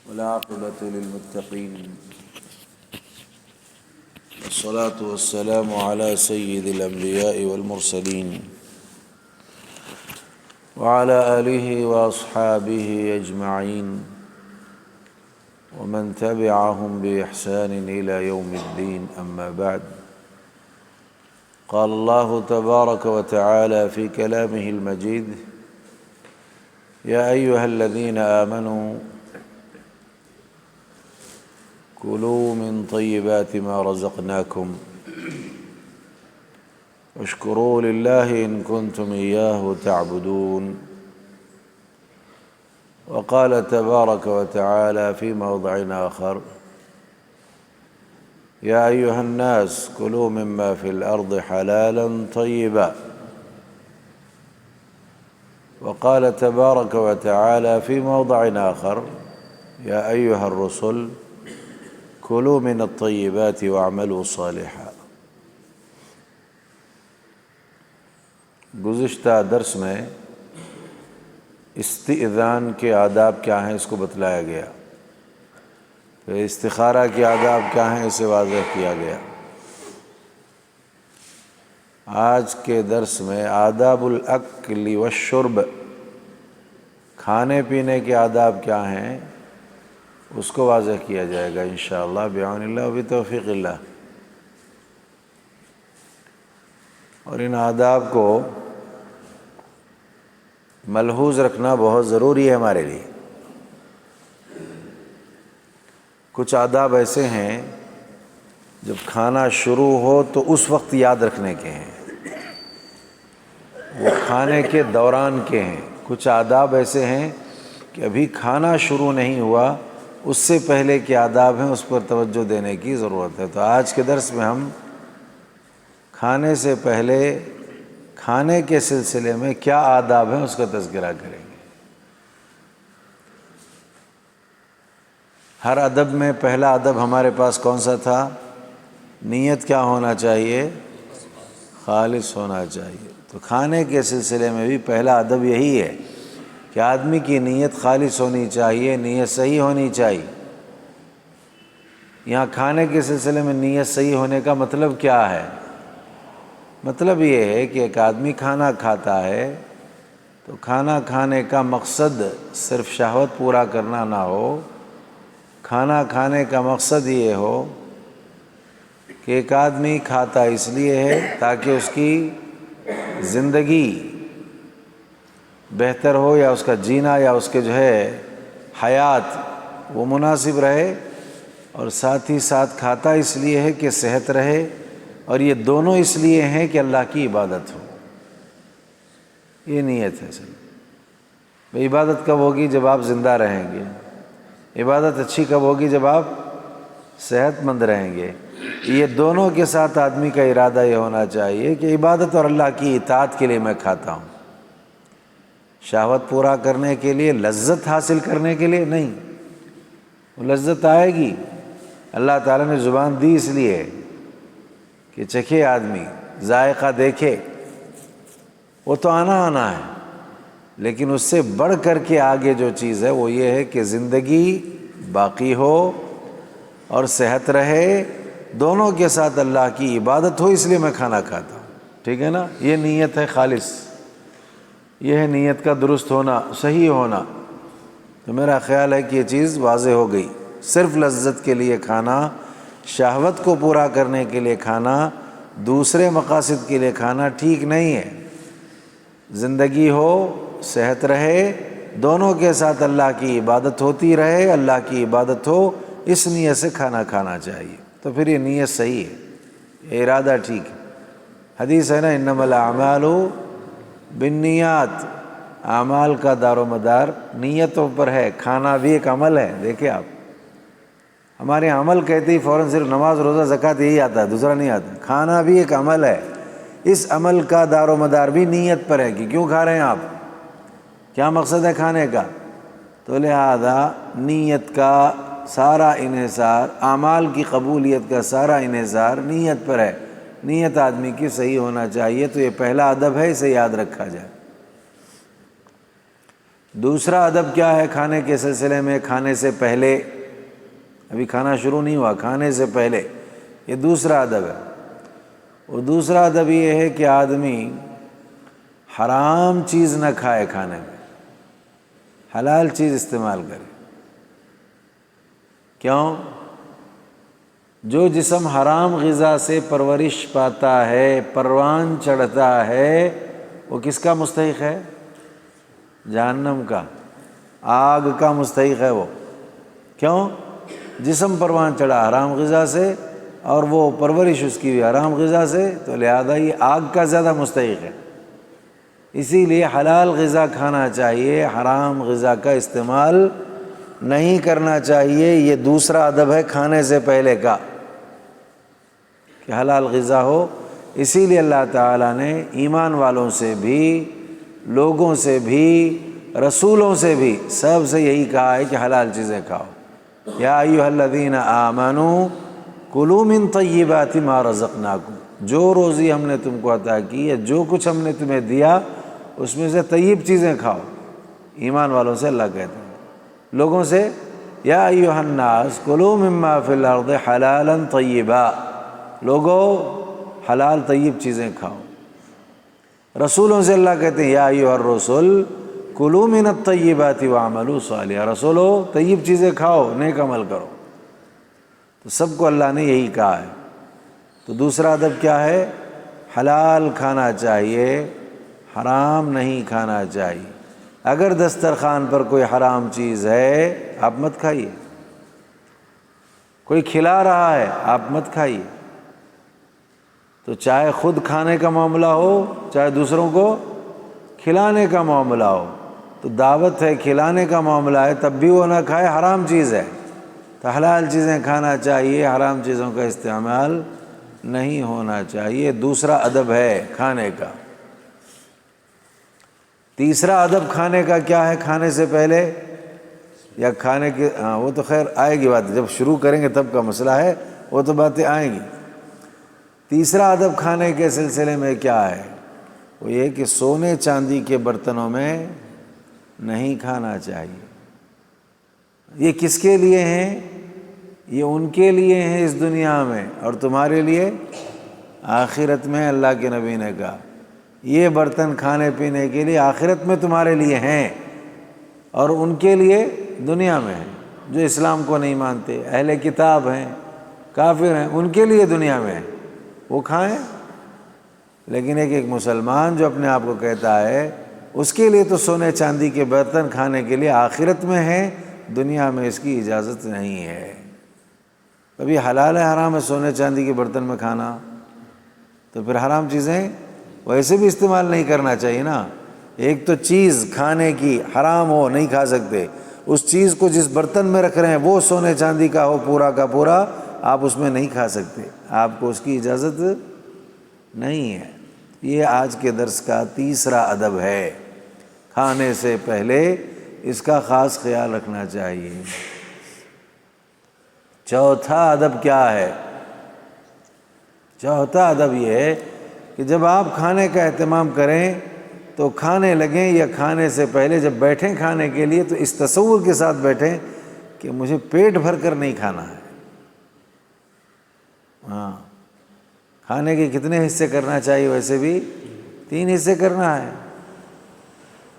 والعاقبة للمتقين والصلاة والسلام على سيد الأنبياء والمرسلين وعلى آله وأصحابه أجمعين ومن تبعهم بإحسان إلى يوم الدين. أما بعد، قال الله تبارك وتعالى في كلامه المجيد: يا أيها الذين آمنوا كلوا من طيبات ما رزقناكم واشكروا لله إن كنتم إياه تعبدون. وقال تبارك وتعالى في موضع آخر: يا أيها الناس كلوا مما في الأرض حلالا طيبا. وقال تبارك وتعالى في موضع آخر: يا أيها الرسل كلوا من الطيبات واعملوا صالحا. گزشتہ درس میں استئذان کے آداب کیا ہیں اس کو بتلایا گیا، پھر استخارہ کے آداب کیا ہیں اسے واضح کیا گیا۔ آج کے درس میں آداب الاکل والشرب، کھانے پینے کے آداب کیا ہیں اس کو واضح کیا جائے گا انشاءاللہ بعون اللہ و بتوفیق اللہ۔ اور ان آداب کو ملحوظ رکھنا بہت ضروری ہے ہمارے لیے۔ کچھ آداب ایسے ہیں جب کھانا شروع ہو تو اس وقت یاد رکھنے کے ہیں، وہ کھانے کے دوران کے ہیں۔ کچھ آداب ایسے ہیں کہ ابھی کھانا شروع نہیں ہوا، اس سے پہلے کے آداب ہیں، اس پر توجہ دینے کی ضرورت ہے۔ تو آج کے درس میں ہم کھانے سے پہلے کھانے کے سلسلے میں کیا آداب ہیں اس کا تذکرہ کریں گے۔ ہر ادب میں پہلا ادب ہمارے پاس کون سا تھا؟ نیت کیا ہونا چاہیے؟ خالص ہونا چاہیے۔ تو کھانے کے سلسلے میں بھی پہلا ادب یہی ہے کہ آدمی کی نیت خالص ہونی چاہیے، نیت صحیح ہونی چاہیے۔ یہاں کھانے کے سلسلے میں نیت صحیح ہونے کا مطلب کیا ہے؟ مطلب یہ ہے کہ ایک آدمی کھانا کھاتا ہے تو کھانا کھانے کا مقصد صرف شہوت پورا کرنا نہ ہو، کھانا کھانے کا مقصد یہ ہو کہ ایک آدمی کھاتا اس لیے ہے تاکہ اس کی زندگی بہتر ہو، یا اس کا جینا یا اس کے حیات وہ مناسب رہے، اور ساتھ ہی ساتھ کھاتا اس لیے ہے کہ صحت رہے، اور یہ دونوں اس لیے ہیں کہ اللہ کی عبادت ہو۔ یہ نیت ہے سر۔ عبادت کب ہوگی؟ جب آپ زندہ رہیں گے۔ عبادت اچھی کب ہوگی؟ جب آپ صحت مند رہیں گے۔ یہ دونوں کے ساتھ آدمی کا ارادہ یہ ہونا چاہیے کہ عبادت اور اللہ کی اطاعت کے لیے میں کھاتا ہوں، شہوت پورا کرنے کے لیے، لذت حاصل کرنے کے لیے نہیں۔ وہ لذت آئے گی، اللہ تعالیٰ نے زبان دی اس لیے کہ چکھے آدمی، ذائقہ دیکھے، وہ تو آنا ہے، لیکن اس سے بڑھ کر کے آگے جو چیز ہے وہ یہ ہے کہ زندگی باقی ہو اور صحت رہے، دونوں کے ساتھ اللہ کی عبادت ہو، اس لیے میں کھانا کھاتا ہوں۔ ٹھیک ہے نا؟ یہ نیت ہے خالص، یہ ہے نیت کا درست ہونا، صحیح ہونا۔ تو میرا خیال ہے کہ یہ چیز واضح ہو گئی۔ صرف لذت کے لیے کھانا، شہوت کو پورا کرنے کے لیے کھانا، دوسرے مقاصد کے لیے کھانا ٹھیک نہیں ہے۔ زندگی ہو، صحت رہے، دونوں کے ساتھ اللہ کی عبادت ہوتی رہے، اللہ کی عبادت ہو، اس نیت سے کھانا کھانا چاہیے۔ تو پھر یہ نیت صحیح ہے، یہ ارادہ ٹھیک ہے۔ حدیث ہے نا، انما الاعمال بالنیات، اعمال کا دار و مدار نیتوں پر ہے۔ کھانا بھی ایک عمل ہے۔ دیکھیں آپ، ہمارے عمل کہتے ہی فوراً صرف نماز، روزہ، زکوٰۃ یہی آتا ہے، دوسرا نہیں آتا۔ کھانا بھی ایک عمل ہے، اس عمل کا دار و مدار بھی نیت پر ہے کہ کیوں کھا رہے ہیں آپ، کیا مقصد ہے کھانے کا۔ تو لہذا نیت کا سارا انحصار، اعمال کی قبولیت کا سارا انحصار نیت پر ہے۔ نیت آدمی کی صحیح ہونا چاہیے۔ تو یہ پہلا ادب ہے، اسے یاد رکھا جائے۔ دوسرا ادب کیا ہے کھانے کے سلسلے میں؟ کھانے سے پہلے، ابھی کھانا شروع نہیں ہوا، کھانے سے پہلے، یہ دوسرا ادب ہے۔ اور دوسرا ادب یہ ہے کہ آدمی حرام چیز نہ کھائے، کھانے میں حلال چیز استعمال کرے۔ کیوں؟ جو جسم حرام غذا سے پرورش پاتا ہے، پروان چڑھتا ہے، وہ کس کا مستحق ہے؟ جہنم کا، آگ کا مستحق ہے وہ۔ کیوں؟ جسم پروان چڑھا حرام غذا سے اور وہ پرورش اس کی بھی حرام غذا سے، تو لہذا یہ آگ کا زیادہ مستحق ہے۔ اسی لیے حلال غذا کھانا چاہیے، حرام غذا کا استعمال نہیں کرنا چاہیے۔ یہ دوسرا ادب ہے کھانے سے پہلے کا، کہ حلال غذا ہو۔ اسی لیے اللہ تعالیٰ نے ایمان والوں سے بھی، لوگوں سے بھی، رسولوں سے بھی، سب سے یہی کہا ہے کہ حلال چیزیں کھاؤ۔ یا ایھا الذین آمنوا کلوا من طیبات ما رزقناکم، جو روزی ہم نے تم کو عطا کی ہے، جو کچھ ہم نے تمہیں دیا اس میں سے طیب چیزیں کھاؤ۔ ایمان والوں سے اللہ کہتے ہیں، لوگوں سے یا ایھا الناس کلوا مما فی الارض حلالا طیبا، لوگو حلال طیب چیزیں کھاؤ۔ رسولوں سے اللہ کہتے ہیں یا ایھا الرسل کلوا من الطیبات واعملوا صالحا، رسولو طیب چیزیں کھاؤ، نیک عمل کرو۔ تو سب کو اللہ نے یہی کہا ہے۔ تو دوسرا ادب کیا ہے؟ حلال کھانا چاہیے، حرام نہیں کھانا چاہیے۔ اگر دسترخوان پر کوئی حرام چیز ہے آپ مت کھائیے، کوئی کھلا رہا ہے آپ مت کھائیے۔ تو چاہے خود کھانے کا معاملہ ہو، چاہے دوسروں کو کھلانے کا معاملہ ہو، تو دعوت ہے، کھلانے کا معاملہ ہے، تب بھی وہ نہ کھائے، حرام چیز ہے۔ تو حلال چیزیں کھانا چاہیے، حرام چیزوں کا استعمال نہیں ہونا چاہیے۔ دوسرا ادب ہے کھانے کا۔ تیسرا ادب کھانے کا کیا ہے؟ کھانے سے پہلے یا کھانے کے، وہ تو خیر آئے گی بات، جب شروع کریں گے تب کا مسئلہ ہے، وہ تو باتیں آئیں گی۔ تیسرا ادب کھانے کے سلسلے میں کیا ہے؟ وہ یہ کہ سونے چاندی کے برتنوں میں نہیں کھانا چاہیے۔ یہ کس کے لیے ہیں؟ یہ ان کے لیے ہیں اس دنیا میں، اور تمہارے لیے آخرت میں۔ اللہ کے نبی نے کہا یہ برتن کھانے پینے کے لیے آخرت میں تمہارے لیے ہیں، اور ان کے لیے دنیا میں ہیں۔ جو اسلام کو نہیں مانتے، اہل کتاب ہیں، کافر ہیں، ان کے لیے دنیا میں ہیں، وہ کھائیں۔ لیکن ایک مسلمان جو اپنے آپ کو کہتا ہے، اس کے لیے تو سونے چاندی کے برتن کھانے کے لیے آخرت میں ہیں، دنیا میں اس کی اجازت نہیں ہے۔ کبھی حلال ہے حرام ہے سونے چاندی کے برتن میں کھانا؟ تو پھر حرام چیزیں ویسے بھی استعمال نہیں کرنا چاہیے نا۔ ایک تو چیز کھانے کی حرام ہو، نہیں کھا سکتے، اس چیز کو جس برتن میں رکھ رہے ہیں وہ سونے چاندی کا ہو پورا کا پورا، آپ اس میں نہیں کھا سکتے، آپ کو اس کی اجازت نہیں ہے۔ یہ آج کے درس کا تیسرا ادب ہے، کھانے سے پہلے اس کا خاص خیال رکھنا چاہیے۔ چوتھا ادب کیا ہے؟ چوتھا ادب یہ ہے کہ جب آپ کھانے کا اہتمام کریں تو کھانے لگیں یا کھانے سے پہلے جب بیٹھیں کھانے کے لیے تو اس تصور کے ساتھ بیٹھیں کہ مجھے پیٹ بھر کر نہیں کھانا ہے۔ ہاں، کھانے کے کتنے حصے کرنا چاہیے؟ ویسے بھی 3 حصے کرنا ہے،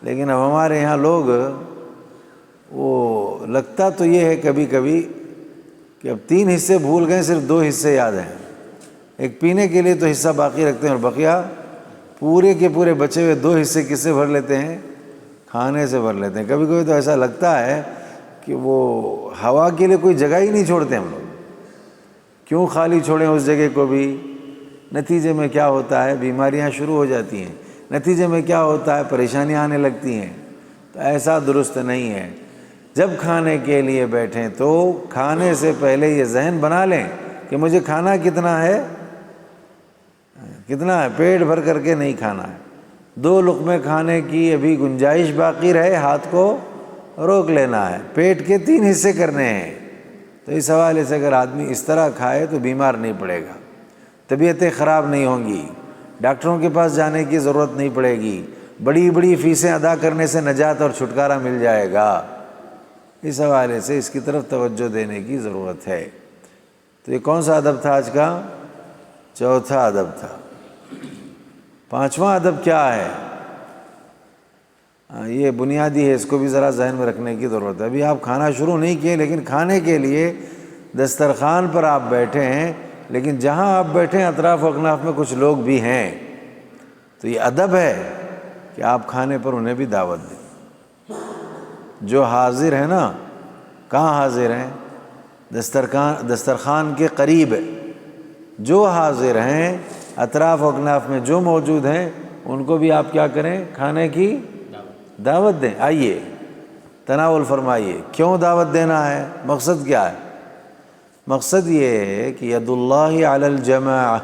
لیکن اب ہمارے یہاں لوگ، وہ لگتا تو یہ ہے کبھی کبھی کہ اب 3 حصے بھول گئے، صرف 2 حصے یاد ہیں۔ ایک پینے کے لیے تو حصہ باقی رکھتے ہیں، اور بقیہ پورے کے پورے بچے ہوئے 2 حصے کس سے بھر لیتے ہیں؟ کھانے سے بھر لیتے ہیں۔ کبھی کبھی تو ایسا لگتا ہے کہ وہ ہوا کے لیے کوئی جگہ ہی نہیں چھوڑتے ہم لوگ، کیوں خالی چھوڑیں اس جگہ کو بھی؟ نتیجے میں کیا ہوتا ہے؟ بیماریاں شروع ہو جاتی ہیں، نتیجے میں کیا ہوتا ہے؟ پریشانیاں آنے لگتی ہیں۔ تو ایسا درست نہیں ہے۔ جب کھانے کے لیے بیٹھیں تو کھانے سے پہلے یہ ذہن بنا لیں کہ مجھے کھانا کتنا ہے، کتنا ہے، پیٹ بھر کر کے نہیں کھانا ہے۔ 2 لقمے کھانے کی ابھی گنجائش باقی رہے، ہاتھ کو روک لینا ہے۔ پیٹ کے 3 حصے کرنے ہیں۔ تو اس حوالے سے اگر آدمی اس طرح کھائے تو بیمار نہیں پڑے گا، طبیعتیں خراب نہیں ہوں گی، ڈاکٹروں کے پاس جانے کی ضرورت نہیں پڑے گی، بڑی بڑی فیسیں ادا کرنے سے نجات اور چھٹکارا مل جائے گا۔ اس حوالے سے اس کی طرف توجہ دینے کی ضرورت ہے۔ تو یہ کون سا ادب تھا آج کا؟ چوتھا ادب تھا۔ پانچواں ادب کیا ہے؟ یہ بنیادی ہے، اس کو بھی ذرا ذہن میں رکھنے کی ضرورت ہے۔ ابھی آپ کھانا شروع نہیں کیے، لیکن کھانے کے لیے دسترخوان پر آپ بیٹھے ہیں، لیکن جہاں آپ بیٹھے ہیں اطراف و اکناف میں کچھ لوگ بھی ہیں، تو یہ ادب ہے کہ آپ کھانے پر انہیں بھی دعوت دیں۔ جو حاضر ہیں نا، کہاں حاضر ہیں؟ دسترخوان کے قریب جو حاضر ہیں، اطراف و اکناف میں جو موجود ہیں، ان کو بھی آپ کیا کریں؟ کھانے کی دعوت دیں۔ آئیے تناول فرمائیے۔ کیوں دعوت دینا ہے؟ مقصد کیا ہے؟ مقصد یہ ہے کہ ید اللہ علی الجماع،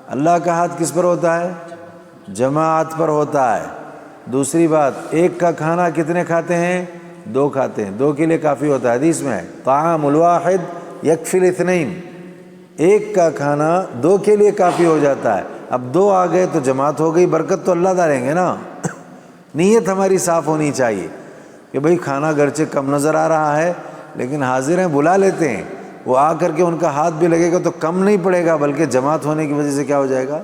اللہ کا ہاتھ کس پر ہوتا ہے؟ جماعت پر ہوتا ہے۔ دوسری بات، ایک کا کھانا کتنے کھاتے ہیں؟ دو کھاتے ہیں، دو کے لیے کافی ہوتا ہے۔ حدیث میں ہے طعام الواحد یکفی الاثنین، ایک کا کھانا دو کے لیے کافی ہو جاتا ہے۔ اب دو آ گئے تو جماعت ہو گئی، برکت تو اللہ ڈالیں گے نا۔ نیت ہماری صاف ہونی چاہیے کہ بھئی کھانا گرچہ کم نظر آ رہا ہے لیکن حاضر ہیں، بلا لیتے ہیں، وہ آ کر کے ان کا ہاتھ بھی لگے گا تو کم نہیں پڑے گا، بلکہ جماعت ہونے کی وجہ سے کیا ہو جائے گا؟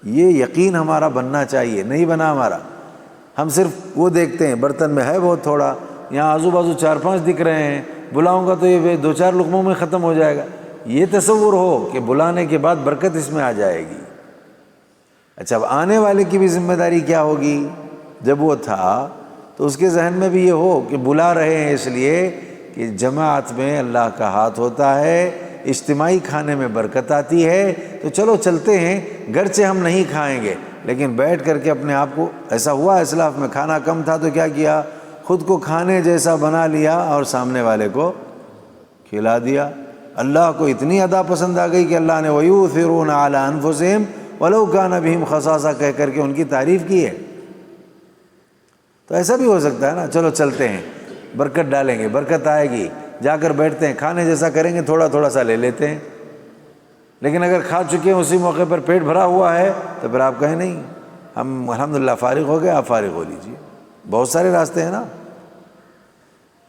یہ یقین ہمارا بننا چاہیے۔ نہیں بنا ہمارا، ہم صرف وہ دیکھتے ہیں برتن میں ہے بہت تھوڑا، یہاں آزو بازو 4-5 دکھ رہے ہیں، بلاؤں گا تو یہ 2-4 لقموں میں ختم ہو جائے گا۔ یہ تصور ہو کہ بلانے کے بعد برکت اس میں آ جائے گی۔ اچھا، اب آنے والے کی بھی ذمہ داری کیا ہوگی؟ جب وہ تھا تو اس کے ذہن میں بھی یہ ہو کہ بلا رہے ہیں اس لیے کہ جماعت میں اللہ کا ہاتھ ہوتا ہے، اجتماعی کھانے میں برکت آتی ہے، تو چلو چلتے ہیں، گرچہ ہم نہیں کھائیں گے لیکن بیٹھ کر کے اپنے آپ کو، ایسا ہوا اسلاف میں کھانا کم تھا تو کیا کیا؟ خود کو کھانے جیسا بنا لیا اور سامنے والے کو کھلا دیا۔ اللہ کو اتنی ادا پسند آ گئی کہ اللہ نے وَيُؤْثِرُونَ عَلَىٰ أَنفُسِهِمْ وَلَوْ كَانَ بِهِمْ خَصَاصَةٌ کہہ کر کے ان کی تعریف کی ہے۔ تو ایسا بھی ہو سکتا ہے نا، چلو چلتے ہیں، برکت ڈالیں گے، برکت آئے گی، جا کر بیٹھتے ہیں، کھانے جیسا کریں گے، تھوڑا تھوڑا سا لے لیتے ہیں۔ لیکن اگر کھا چکے ہیں اسی موقع پر پیٹ بھرا ہوا ہے تو پھر آپ کہیں نہیں، ہم الحمدللہ فارغ ہو گئے، آپ فارغ ہو لیجیے۔ بہت سارے راستے ہیں نا۔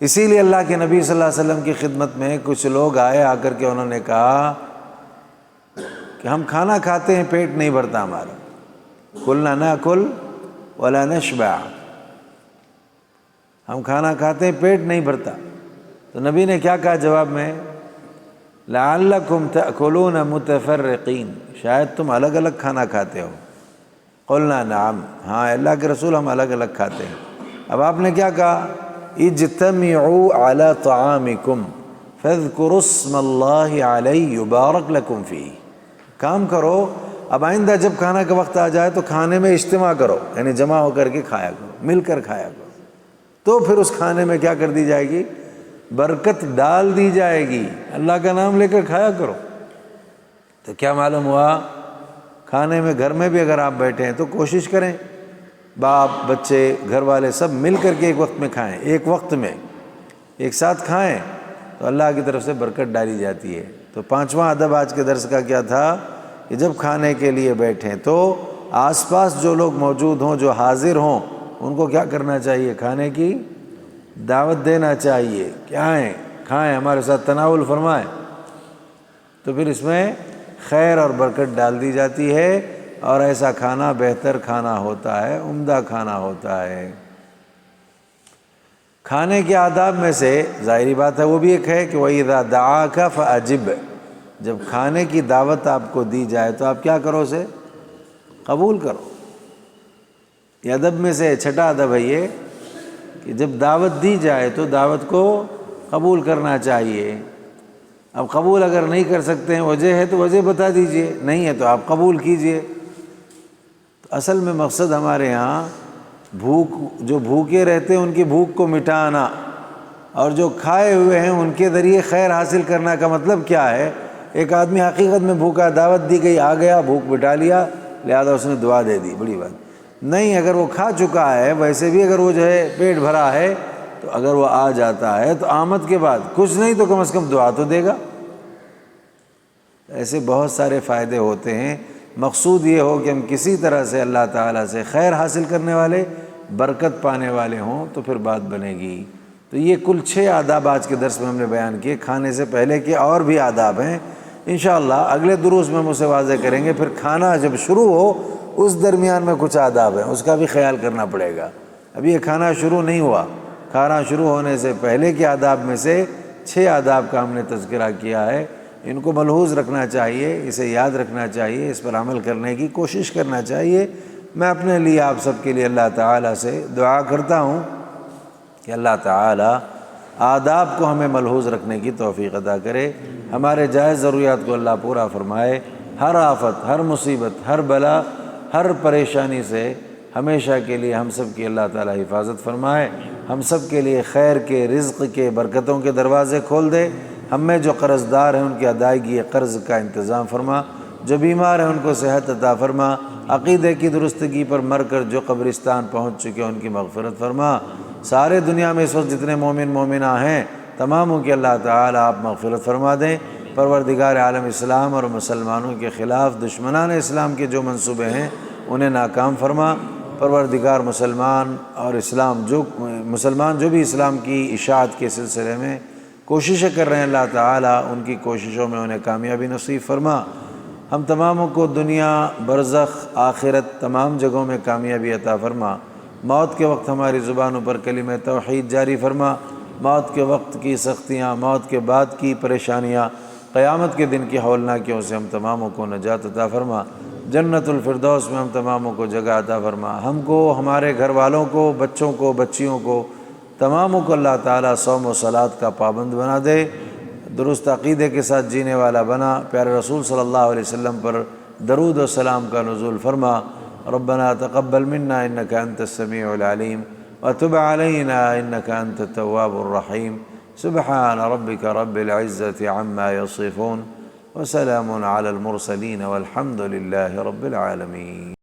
اسی لیے اللہ کے نبی صلی اللہ علیہ وسلم کی خدمت میں کچھ لوگ آئے، آ کر کے انہوں نے کہا کہ ہم کھانا کھاتے ہیں، پیٹ نہیں بھرتا ہمارا، قُلْنَا نَأْكُلْ وَلَا نَشْبَعُ، ہم کھانا کھاتے ہیں، پیٹ نہیں بھرتا۔ تو نبی نے کیا کہا جواب میں؟ لَعَلَّكُمْ تَأْكُلُونَ مُتَفَرِّقِينَ، شاید تم الگ الگ کھانا کھاتے ہو۔ قُلْنَا نَعَمْ، ہاں اللہ کے رسول ہم الگ الگ کھاتے ہیں۔ اب آپ نے کیا کہا؟ اجتمعوا علی طعامکم فاذکروا اسم اللہ علیہ یبارک لکم فیہ، کام کرو، اب آئندہ جب کھانا کا وقت آ جائے تو کھانے میں اجتماع کرو، یعنی جمع ہو کر کے کھایا کرو، مل کر کھایا کرو، تو پھر اس کھانے میں کیا کر دی جائے گی؟ برکت ڈال دی جائے گی۔ اللہ کا نام لے کر کھایا کرو۔ تو کیا معلوم ہوا؟ کھانے میں، گھر میں بھی اگر آپ بیٹھے ہیں تو کوشش کریں باپ بچے گھر والے سب مل کر کے ایک وقت میں کھائیں، ایک وقت میں ایک ساتھ کھائیں تو اللہ کی طرف سے برکت ڈالی جاتی ہے۔ تو پانچواں ادب آج کے درس کا کیا تھا کہ جب کھانے کے لیے بیٹھیں تو آس پاس جو لوگ موجود ہوں، جو حاضر ہوں، ان کو کیا کرنا چاہیے؟ کھانے کی دعوت دینا چاہیے کہ آئیں کھائیں، ہمارے ساتھ تناول فرمائیں، تو پھر اس میں خیر اور برکت ڈال دی جاتی ہے، اور ایسا کھانا بہتر کھانا ہوتا ہے، عمدہ کھانا ہوتا ہے۔ کھانے کے آداب میں سے ظاہری بات ہے وہ بھی ایک ہے کہ وَإِذَا دَعَاكَ فَأَجِبْ، جب کھانے کی دعوت آپ کو دی جائے تو آپ کیا کرو؟ اسے قبول کرو۔ یہ ادب میں سے چھٹا ادب ہے یہ کہ جب دعوت دی جائے تو دعوت کو قبول کرنا چاہیے۔ اب قبول اگر نہیں کر سکتے ہیں، وجہ ہے تو وجہ بتا دیجئے، نہیں ہے تو آپ قبول کیجئے۔ اصل میں مقصد ہمارے ہاں جو بھوکے رہتے ہیں ان کی بھوک کو مٹانا، اور جو کھائے ہوئے ہیں ان کے ذریعے خیر حاصل کرنا کا مطلب کیا ہے؟ ایک آدمی حقیقت میں بھوکا، دعوت دی گئی، آ گیا، بھوک مٹا لیا، لہذا اس نے دعا دے دی، بڑی بات نہیں۔ اگر وہ کھا چکا ہے، ویسے بھی اگر وہ جو ہے پیٹ بھرا ہے، تو اگر وہ آ جاتا ہے تو آمد کے بعد کچھ نہیں تو کم از کم دعا تو دے گا۔ ایسے بہت سارے فائدے ہوتے ہیں مقصود یہ ہو کہ ہم کسی طرح سے اللہ تعالیٰ سے خیر حاصل کرنے والے، برکت پانے والے ہوں، تو پھر بات بنے گی۔ تو یہ کل 6 آداب آج کے درس میں ہم نے بیان کیے، کھانے سے پہلے کے اور بھی آداب ہیں، انشاءاللہ اگلے دروس میں ہم اسے واضح کریں گے۔ پھر کھانا جب شروع ہو اس درمیان میں کچھ آداب ہیں، اس کا بھی خیال کرنا پڑے گا۔ ابھی یہ کھانا شروع نہیں ہوا، کھانا شروع ہونے سے پہلے کے آداب میں سے 6 آداب کا ہم نے تذکرہ کیا ہے، ان کو ملحوظ رکھنا چاہیے، اسے یاد رکھنا چاہیے، اس پر عمل کرنے کی کوشش کرنا چاہیے۔ میں اپنے لیے آپ سب کے لیے اللہ تعالیٰ سے دعا کرتا ہوں کہ اللہ تعالیٰ آداب کو ہمیں ملحوظ رکھنے کی توفیق عطا کرے، ہمارے جائز ضروریات کو اللہ پورا فرمائے، ہر آفت، ہر مصیبت، ہر بلا، ہر پریشانی سے ہمیشہ کے لیے ہم سب کی اللہ تعالیٰ حفاظت فرمائے، ہم سب کے لیے خیر کے، رزق کے، برکتوں کے دروازے کھول دے، ہم میں جو قرض دار ہیں ان کی ادائیگی قرض کا انتظام فرما، جو بیمار ہیں ان کو صحت عطا فرما، عقیدے کی درستگی پر مر کر جو قبرستان پہنچ چکے ان کی مغفرت فرما، سارے دنیا میں اس وقت جتنے مومن مومنہ ہیں تماموں کی اللہ تعالیٰ آپ مغفرت فرما دیں۔ پروردگار عالم اسلام اور مسلمانوں کے خلاف دشمنان اسلام کے جو منصوبے ہیں انہیں ناکام فرما۔ پروردگار مسلمان جو بھی اسلام کی اشاعت کے سلسلے میں کوششیں کر رہے ہیں، اللہ تعالیٰ ان کی کوششوں میں انہیں کامیابی نصیب فرما۔ ہم تماموں کو دنیا، برزخ، آخرت تمام جگہوں میں کامیابی عطا فرما۔ موت کے وقت ہماری زبانوں پر کلمہ توحید جاری فرما۔ موت کے وقت کی سختیاں، موت کے بعد کی پریشانیاں، قیامت کے دن کی ہولناکیوں سے ہم تماموں کو نجات عطا فرما۔ جنت الفردوس میں ہم تماموں کو جگہ عطا فرما۔ ہم کو، ہمارے گھر والوں کو، بچوں کو، بچیوں کو، تماموں کو اللہ تعالیٰ صوم و صلات کا پابند بنا دے، درست عقیدے کے ساتھ جینے والا بنا، پیارے رسول صلی اللہ علیہ وسلم پر درود و سلام کا نزول فرما۔ ربنا تقبل منا انك انت السميع العليم وتب علينا انك انت التواب الرحيم۔ سبحان ربك رب العزة عما يصفون وسلام على المرسلين والحمد لله رب العالمين۔